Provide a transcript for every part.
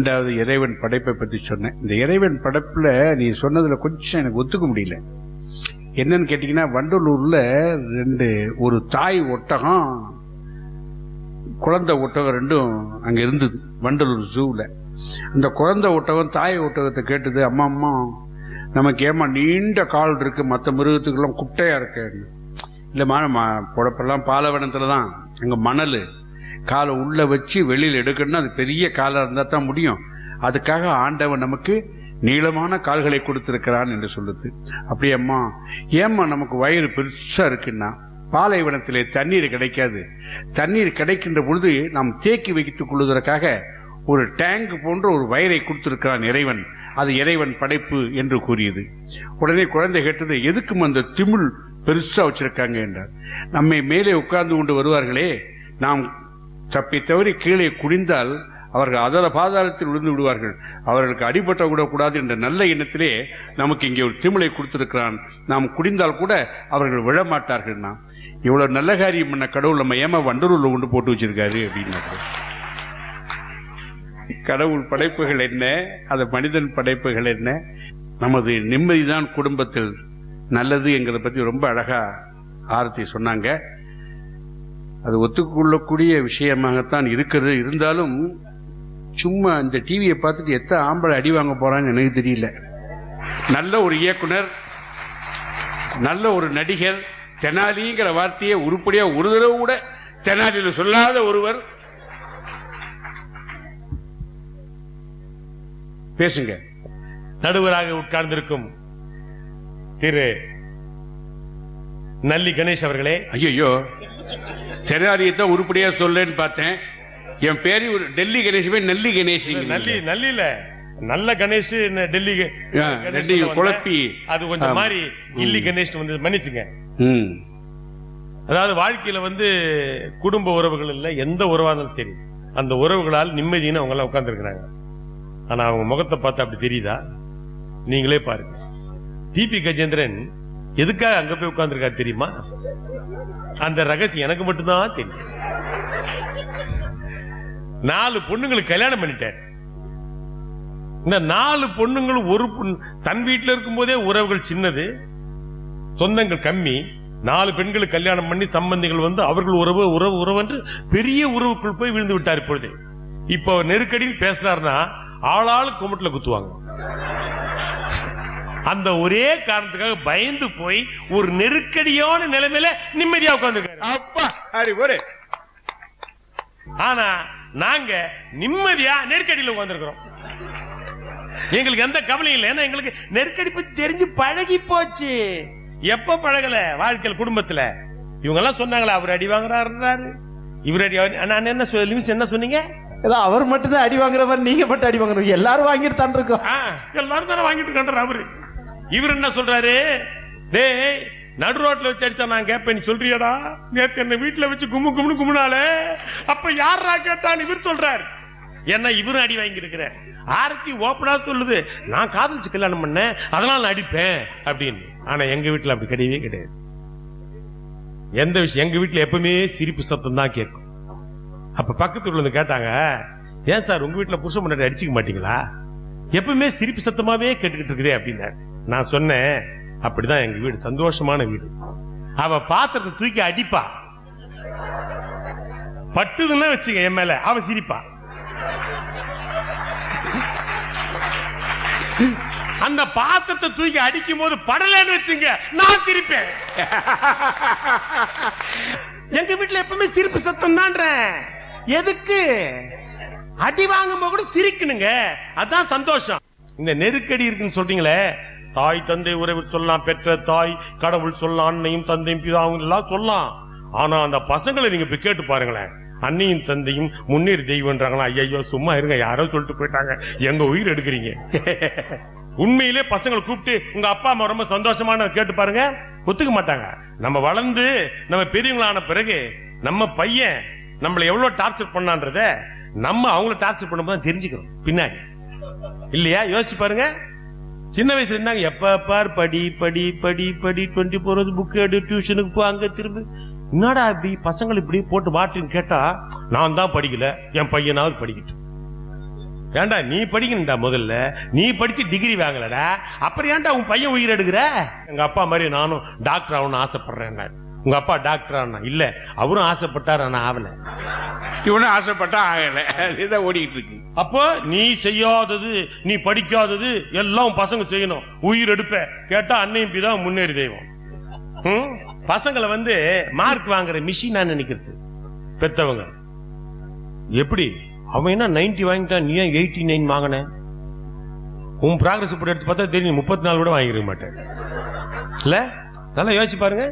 2வது இறைவன் படைப்பை பற்றி சொன்னேன். இந்த இறைவன் படைப்புல நீ சொன்னதுல கொஞ்சம் எனக்கு ஒத்துக்க முடியல. என்னன்னு கேட்டீங்கன்னா, வண்டலூர்ல ஒரு தாய் ஒட்டகம் குழந்தை ஒட்டகம் ரெண்டும் அங்க இருந்தது வண்டலூர் ஜூவில். அந்த குழந்தை ஒட்டகம் தாய் ஒட்டகத்தை கேட்டது, அம்மா அம்மா நமக்கு ஏமா நீண்ட கால் இருக்கு, மற்ற மிருகத்துக்கெல்லாம் குட்டையா இருக்கு. இல்லைம்மா நம்ம பொழப்பெல்லாம் பாலைவனத்துல தான், அங்க மணல், காலை உள்ள வச்சு வெளியில் எடுக்கணும்னா அது பெரிய காலாக இருந்தால் தான் முடியும். அதுக்காக ஆண்டவன் நமக்கு நீளமான கால்களை கொடுத்திருக்கிறான் என்று சொல்லுது. அப்படியேம்மா ஏம்மா நமக்கு வயிறு பெருசா இருக்குன்னா, பாலைவனத்திலே தண்ணீர் கிடைக்காது. தண்ணீர் கிடைக்கின்ற பொழுது நாம் தேக்கி வைத்துக் கொள்வதற்காக ஒரு டேங்க் போன்ற ஒரு வயிறை கொடுத்திருக்கிறான் இறைவன். அது இறைவன் படைப்பு என்று கூறியது. உடனே குழந்தை கேட்டது, எதுக்கும் அந்த திமிழ் பெருசா வச்சிருக்காங்க என்றார். நம்மை மேலே உட்கார்ந்து கொண்டு வருவார்களே, நாம் தப்பி தவறி கீழே குடிந்தால் அவர்கள் அதர பாதாளத்தில் விழுந்து விடுவார்கள், அவர்களுக்கு அடிபட்ட விடக்கூடாது என்ற நல்ல எண்ணத்திலே நமக்கு இங்கே ஒரு திமிழை கொடுத்திருக்கிறான். நாம் குடிந்தால் கூட அவர்கள் விழமாட்டார்கள். இவ்வளவு நல்ல காரியம் பண்ண கடவுள் நம்ம ஏமா வண்டலூர்ல கொண்டு போட்டு வச்சிருக்காரு அப்படின்னு. கடவுள் படைப்புகள் என்ன, அது மனிதன் படைப்புகள் என்ன, நமது நிம்மதிதான் குடும்பத்தில் நல்லது என்கிறத பத்தி ரொம்ப அழகா ஆரத்தி சொன்னாங்க. அது ஒத்துக்கொள்ளக்கூடிய விஷயமாகத்தான் இருக்கிறது. இருந்தாலும் சும்மா இந்த டிவியை பார்த்துட்டு எத்தனை ஆம்பளை அடி வாங்க போறான்னு எனக்கு தெரியல. நல்ல ஒரு இயக்குனர், நல்ல ஒரு நடிகர், தெனாலிங்கிற வார்த்தையை உருப்படியா ஒரு தடவை கூட தெனாலியில சொல்லாத ஒருவர் பேசுங்க. நடுவராக உட்கார்ந்திருக்கும் திரு நல்லி கணேஷ் அவர்களே. ஐயோ, தெனாலியை தான் உருப்படியா சொல்லேன்னு பார்த்தேன். என் பேரு டெல்லி கணேஷ், நல்லி கணேஷ். நல்லில நல்ல கணேஷ், டெல்லி குழப்பி அது கொஞ்சம் மாதிரி இல்லி கணேஷ் வந்து மன்னிச்சுங்க. அதாவது வாழ்க்கையில குடும்ப உறவுகள் இல்ல, எந்த உறவா இருந்தாலும் சரி, அந்த உறவுகளால் நிம்மதினு அவங்க எல்லாம் உட்கார்ந்து இருக்கிறாங்க. ஆனா அவங்க முகத்தை பார்த்தா அப்படி தெரியுதா? நீங்களே பாருங்க. டிபி கஜேந்திரன் எதுக்காக அங்க போய் உட்கார்ந்துருக்காரு தெரியுமா? அந்த ரகசியம் எனக்கு மட்டும்தான் தெரியும். 4 பொண்ணுங்களுக்கு கல்யாணம் பண்ணிட்டார். இந்த 4 பொண்ணுங்களும் ஒரு தன் வீட்டில் இருக்கும் போதே உறவுகள் சின்னது, சொந்தங்கள் கம்மி. 4 பெண்களுக்கு கல்யாணம் பண்ணி சம்பந்திகள் அவர்கள் உறவு உறவு உறவு என்று பெரிய உறவுக்குள் போய் விழுந்து விட்டார். இப்பொழுது இப்போ நெருக்கடியில் பேசுறாருன்னா ஆளாளு கும்பிட்டுல குத்துவாங்க. அந்த ஒரே காரணத்துக்காக பயந்து போய் ஒரு நெருக்கடியான நிலைமையில நிம்மதியா உட்கார்ந்துருக்காரு. அப்பா அடி ஒரு. ஆனா நாங்க நிம்மதியா நெருக்கடியில் உட்கார்ந்துருக்கிறோம். எங்களுக்கு எந்த கவலையும் இல்லை. ஏன்னா எங்களுக்கு நெருக்கடி பத்தி தெரிஞ்சு பழகி போச்சு. எப்ப பழகல வாழ்க்கையில் குடும்பத்துல இவங்க எல்லாம் சொன்னாங்களா, அவர் அடி வாங்குறாரு, இவர் அடி. நான் என்ன சொன்னீங்க? அவர் மட்டும் தான் அடி வாங்குறவர், நீங்க மட்டும் அடி வாங்குறீங்க. எல்லாரும் வாங்கிட்டு தான் இருக்கோம். எல்லாரும் தானே வாங்கிட்டு இருக்காரு அவரு. இவர் என்ன சொல்றாரு? டேய், நடு ரோட்ல வச்சு அடிச்சா நான் கேட்பேன், நீ சொல்றியடா நேத்து என்ன வீட்டுல வச்சு கும்முன்னு கும்முனாலே அப்ப யாரா கேட்டான்னு இவர் சொல்றாரு. ஏன்னா இவரும் அடி வாங்கி இருக்கிற. ஆரத்தி ஓப்பனா சொல்லுது, நான் காதலிச்சு கல்யாணம் பண்ணேன், அதனால நான் அடிப்பேன் அப்படின்னு. ஆனா எங்க வீட்டுல அப்படி கிடையவே கிடையாது. எந்த விஷயம் எங்க வீட்டுல எப்பவுமே சிரிப்பு சத்தம் தான் கேட்கும். அப்ப பக்கத்து வீட்டுல கேட்டாங்க, ஏன் சார் உங்க வீட்டுல புருஷன் முன்னாடி அடிச்சுக்க மாட்டீங்களா? எப்பவுமே சிரிப்பு சத்தமாவே கேட்டுக்கிட்டு இருக்குதே அப்படின்னு. நான் சொன்னேன், அப்படிதான் எங்க வீடு சந்தோஷமான வீடு. அவ பாத்திரத்தை தூக்கி அடிப்பா, பட்டுதுன்னா வச்சுக்க என் மேல, அவ சிரிப்பா. அந்த பாத்திரத்தை தூக்கி அடிக்கும் போது படலன்னு வச்சுங்க, நான் சிரிப்பேன். எங்க வீட்டுல எப்பவுமே சிரிப்பு சத்தம் தான். எதுக்கு? அடி வாங்கும் போது கூட சிரிக்கணுங்க, அதான் சந்தோஷம். இந்த நெருக்கடி இருக்குன்னு சொல்றீங்களே, தாய் தந்தை உறவு சொல்லலாம், பெற்ற தாய் கடவுள் சொல்லலாம், அன்னையும் தந்தையும் பிதாவும் எல்லாம் சொல்லலாம். ஆனா அந்த பசங்களை நீங்க போய் கேட்டு பாருங்களேன், அன்னையும் தந்தையும் முன்னேறி தெய்வம்ன்றாங்களா? ஐயோ சும்மா இருங்க, யாரோ சொல்லிட்டு போயிட்டாங்க, எங்க உயிர் எடுக்கிறீங்க. உண்மையிலே பசங்களை கூப்பிட்டு உங்க அப்பா அம்மா ரொம்ப சந்தோஷமான கேட்டு பாருங்க, ஒத்துக்க மாட்டாங்க. நம்ம வளர்ந்து நம்ம பெரியவங்களான பிறகு நம்ம பையன் நம்மளை எவ்வளவு டார்ச்சர் பண்ணான்றத நம்ம அவங்கள டார்ச்சர் பண்ணும்போது தெரிஞ்சுக்கிறோம் பின்னாடி, இல்லையா? யோசிச்சு பாருங்க. சின்ன வயசுல இருந்தாங்க, எப்ப பார் படி படி படி படி 24 hours புக் எடு, டியூஷனுக்கு போ, அங்க திரும்ப. என்னடா இப்படி பசங்களை இப்படி போட்டு மாட்டுன்னு கேட்டா, நான் தான் படிக்கல, என் பையனாவது படிக்கட்டும். ஏன்டா நீ படிக்கணும்டா, முதல்ல நீ படிச்சு டிகிரி வாங்கலடா, அப்புறம் ஏன்டா உன் பையன் உயிர் எடுக்கிற? எங்க அப்பா மாதிரி நானும் டாக்டர் ஆகணும்னு ஆசைப்படுறேன். உங்க அப்பா டாக்டர் ஆனா இல்ல, அவரும் ஆசைப்பட்டார், ஆனா ஆகல. இவனும் ஆசைப்பட்டா ஆகல, இதுதான் ஓடிக்கிட்டு இருக்கு. அப்போ நீ செய்யாதது, நீ படிக்காதது எல்லாம் பசங்க செய்யணும். உயிர் எடுப்ப கேட்டா அன்னையும் பிதான் முன்னேறி தெய்வம். பசங்களை மார்க் வாங்குற மிஷினா நினைக்கிறது பெத்தவங்க. எப்படி அவன் என்ன 90 வாங்கிட்டான், நீ ஏன் 89 வாங்கின? உன் ப்ராக்ரஸ் இப்படி எடுத்து பார்த்தா தெரியும் 34 கூட வாங்கிருக்க மாட்டேன் இல்ல. நல்லா யோசிச்சு பாருங்க,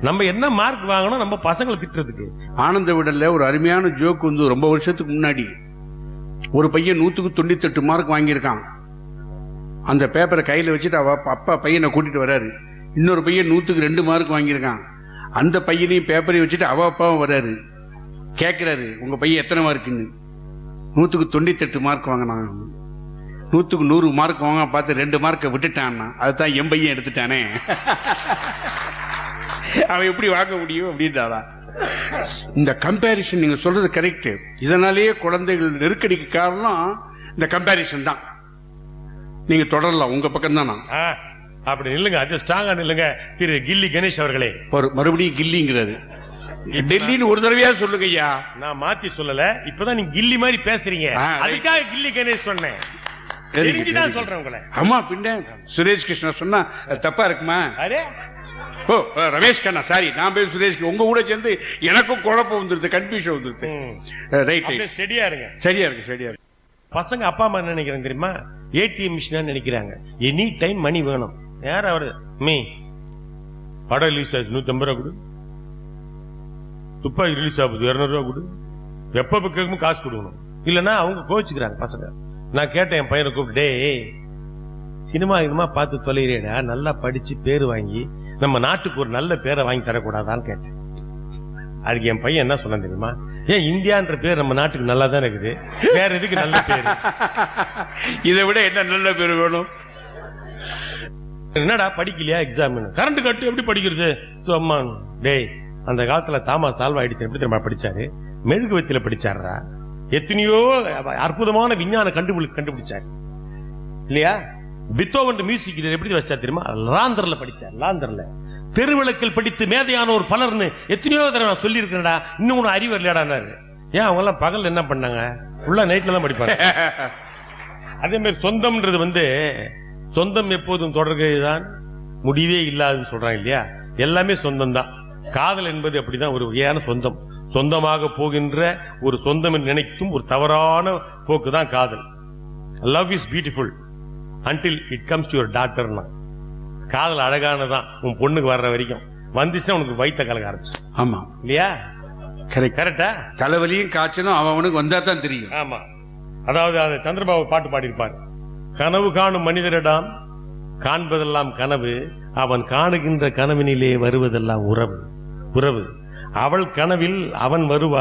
நம்ம என்ன மார்க் வாங்கணும் நம்ம பசங்களை திட்டுறதுக்கு. ஆனந்த விடல ஒரு அருமையான ஜோக் ரொம்ப வருஷத்துக்கு முன்னாடி ஒரு பையன் 198 மார்க் வாங்கியிருக்கான். அந்த பேப்பரை கையில வச்சுட்டு அப்பா பையனை கூட்டிட்டு வர்றாரு. இன்னொரு பையன் 102 மார்க் வாங்கியிருக்கான். அந்த பையனையும் பேப்பரையும் வச்சுட்டு அப்பாவும் வர்றாரு. கேட்கிறாரு, உங்க பையன் எத்தனை மார்க்குன்னு. 198 மார்க் வாங்கினான். 100க்கு 100 மார்க் வாங்க பார்த்து 2 மார்க்கை விட்டுட்டான். அதுதான் என் பையன் எடுத்துட்டானே. அவன் எப்படி வாங்க முடியும் அப்படின்றாரா. இந்த கம்பேரிசன் நீங்க சொல்றது கரெக்ட். இதனாலேயே குழந்தைகள் நெருக்கடிக்கு காரணம் இந்த கம்பேரிசன் தான். நீங்க தொடரலாம், உங்க பக்கம் தான். அப்படி நில்லுங்க, அது ஸ்ட்ராங்கா நில்லுங்க திரு கில்லி கணேஷ் அவர்களே. மறுபடியும் கில்லிங்கிறாரு. டெல்லின்னு ஒரு தடவையா சொல்லுங்க ஐயா. நான் மாத்தி சொல்லல, இப்பதான் நீங்க கில்லி மாதிரி பேசுறீங்க, அதுக்காக கில்லி கணேஷ் சொன்னேன். தெரிஞ்சுதான் சொல்றேன் உங்களை. ஆமா, பின்ன சுரேஷ் கிருஷ்ணா சொன்னா தப்பா இருக்குமா? அரே ஓ ரமேஷ் கண்ணா, சாரி, நான் பேர் சுரேஷ். உங்க கூட சேர்ந்து எனக்கும் குழப்பம் வந்துருது, கன்ஃபியூஷன் வந்துருது. ரைட், ஸ்டெடியா இருங்க. சரியா இருக்கு, சரியா இருக்கு. பசங்க அப்பா அம்மா என்ன நினைக்கிறாங்க தெரியுமா? ஏடிஎம் மிஷினா நினைக்கிறாங்க. எனி டைம் மணி வேணும். யாரா வருது? படம் ரிலீஸ் ஆச்சு 150 ரூபா கொடு, துப்பாக்கி ரிலீஸ் ஆகுது 200 ரூபா கொடு, எப்ப கேட்கும் காசு கொடுக்கணும். இல்லன்னா அவங்க கோவிச்சுக்கிறாங்க பசங்க. நான் கேட்டேன் என் பையனை கூப்பிட்டு, சினிமா இதுமா பார்த்து தொலைறேடா, நல்லா படிச்சு பேரு வாங்கி நம்ம நாட்டுக்கு ஒரு நல்ல பேரை வாங்கி தரக்கூடாதான்னு கேட்டேன். அதுக்கு என் பையன் என்ன சொன்ன தெரியுமா? ஏன் இந்தியான்ற பேர் நம்ம நாட்டுக்கு நல்லா தான் இருக்குது, வேற எதுக்கு நல்ல பேரு? இதை விட என்ன நல்ல பேர் வேணும்? என்னடா படிக்கலையா எக்ஸாம்? கரண்ட் கட்டு எப்படி படிக்கிறது? அம்மா டேய், அந்த காலத்துல தாமஸ் ஆல்வா எடிசன் எப்படி தெரியுமா படிச்சாரு? மெழுகுவத்தில படிச்சாரா. எத்தனையோ அற்புதமான விஞ்ஞான கண்டுபிடிச்சாரு இல்லையா? பித்தோவன் மியூசிக் எப்படி வச்சா தெரியுமா? லாந்தர்ல படிச்சார். லாந்தர்ல தெருவிளக்கில் படித்து மேதையான ஒரு பலர்னு எத்தனையோ தடவை நான் சொல்லி இருக்கேன்டா, இன்னும் ஒன்னும் அறிவு இல்லடானாரு. ஏன் அவங்க எல்லாம் பகல் என்ன பண்ணாங்க? ஃபுல்லா நைட்ல தான் படிப்பாங்க. அதே மாதிரி சொந்தம்ன்றது சொந்தம் எப்போதும் தொடர்கதான், முடிவே இல்லாதுன்னு சொல்றாங்க இல்லையா? எல்லாமே சொந்தம் தான். காதல் என்பது அப்படிதான், ஒரு வகையான சொந்தம். சொந்தமாக போகின்ற ஒரு சொந்தம் என்று நினைக்கும் ஒரு தவறான போக்கு தான் காதல். Love is beautiful until it comes to your daughter. காதல் அழகானதான் உன் பொண்ணுக்கு வர்ற வரைக்கும். வந்துச்சுன்னா உனக்கு வயித்த கலக்க ஆரம்பிச்சு. ஆமா இல்லையா? கரெக்டா? தலைவலியும் காய்ச்சலும் அவனுக்கு வந்தா தான் தெரியும். ஆமா. அதாவது அந்த சந்திரபாபு பாட்டு பாடியிருப்பார். கனவு காணும் மனிதரிடம் காண்பதெல்லாம் கனவு, அவன் காணுகின்ற கனவினிலே வருவதெல்லாம் உறவு. உறவு அவள் கனவில் அவன் வருவார்.